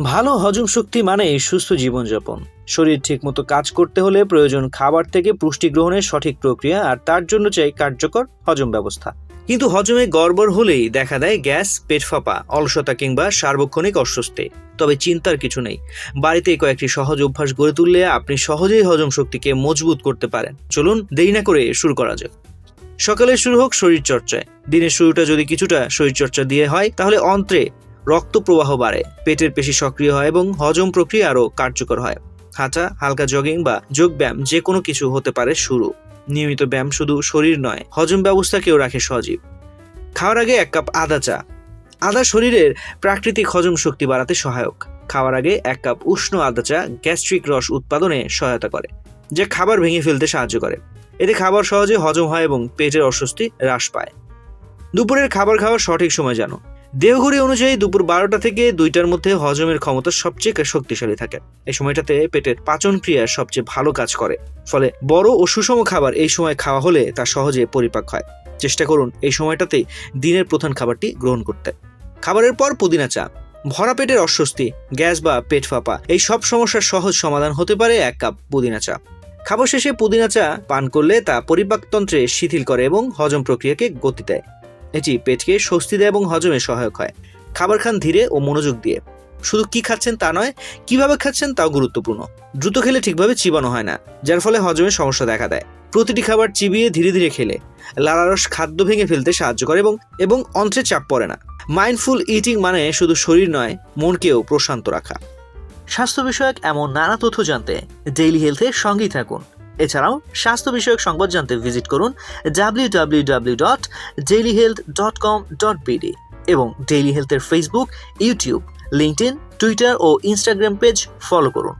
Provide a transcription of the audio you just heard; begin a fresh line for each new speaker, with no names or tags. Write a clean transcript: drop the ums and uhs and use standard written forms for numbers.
ভালো হজম শক্তি মানে সুস্থ জীবনযাপন। শরীর ঠিকমতো কাজ করতে হলে প্রয়োজন খাবার থেকে পুষ্টি গ্রহণের সঠিক প্রক্রিয়া, আর তার জন্য চাই কার্যকর হজম ব্যবস্থা। কিন্তু হজমে গড়বড় হলেই দেখা দেয় গ্যাস, পেট ফাঁপা, অলসতা কিংবা সার্বক্ষণিক অস্বস্তি। তবে চিন্তার কিছু নেই, বাড়িতে কয়েকটি সহজ অভ্যাস গড়ে তুললে আপনি সহজেই হজম শক্তিকে মজবুত করতে পারেন। চলুন দেরি না করে শুরু করা যাক। সকালে শুরু হোক শরীর চর্চায়। দিনের শুরুটা যদি কিছুটা শরীরচর্চা দিয়ে হয় তাহলে অন্ত্রে রক্ত প্রবাহ বাড়ে, পেটের পেশি সক্রিয় হয় এবং হজম প্রক্রিয়া আরও কার্যকর হয়। হাঁটা, হালকা জগিং বা যোগ ব্যায়াম যে কোনো কিছু হতে পারে শুরু। নিয়মিত ব্যায়াম শুধু শরীর নয়, হজম ব্যবস্থাকেও রাখে সজীব। খাওয়ার আগে 1 কাপ আদা চা। আদা শরীরের প্রাকৃতিক হজম শক্তি বাড়াতে সহায়ক। খাওয়ার আগে 1 কাপ উষ্ণ আদা চা গ্যাস্ট্রিক রস উৎপাদনে সহায়তা করে, যা খাবার ভেঙে ফেলতে সাহায্য করে। এতে খাবার সহজে হজম হয় এবং পেটের অস্বস্তি হ্রাস পায়। দুপুরের খাবার খাওয়ার সঠিক সময় জানো। দেহঘড়ি অনুযায়ী দুপুর 12টা থেকে 2টার মধ্যে হজমের ক্ষমতা সবচেয়ে শক্তিশালী থাকে। এই সময়টাতে পেটের পাচন ক্রিয়া সবচেয়ে ভালো কাজ করে, ফলে বড় ও সুষম খাবার এই সময় খাওয়া হলে তা সহজে পরিপাক হয়। চেষ্টা করুন এই সময়টাতেই দিনের প্রধান খাবারটি গ্রহণ করতে। খাবারের পর পুদিনা চা। ভরা পেটের অস্বস্তি, গ্যাস বা পেট ফাঁপা, এই সব সমস্যার সহজ সমাধান হতে পারে 1 কাপ পুদিনা চা। খাবার শেষে পুদিনা চা পান করলে তা পরিপাকতন্ত্রে শিথিল করে এবং হজম প্রক্রিয়াকে গতি দেয়। এটি পেটকে স্বস্তি দেয় এবং হজমে সহায়ক হয়। খাবার খান ধীরে ও মনোযোগ দিয়ে। শুধু কি খাচ্ছেন তা নয়, কিভাবে খাচ্ছেন তাও গুরুত্বপূর্ণ। দ্রুত খেলে ঠিকভাবে চিবানো হয় না, যার ফলে হজমের সমস্যা দেখা দেয়। প্রতিটি খাবার চিবিয়ে ধীরে ধীরে খেলে লালারস খাদ্য ভেঙে ফেলতে সাহায্য করে এবং অন্ত্রে চাপ পড়ে না। মাইন্ডফুল ইটিং মানে শুধু শরীর নয়, মনকেও প্রশান্ত রাখা। স্বাস্থ্য বিষয়ক এমন নানা তথ্য জানতে ডেইলি হেলথের সঙ্গেই থাকুন। এছাড়াও স্বাস্থ্য বিষয়ক সংবাদ জানতে ভিজিট করুন www.dailyhealth.com.bd এবং ডেইলি হেলথের ফেসবুক, ইউটিউব, লিঙ্কডইন, টুইটার ও ইনস্টাগ্রাম পেজ ফলো করুন।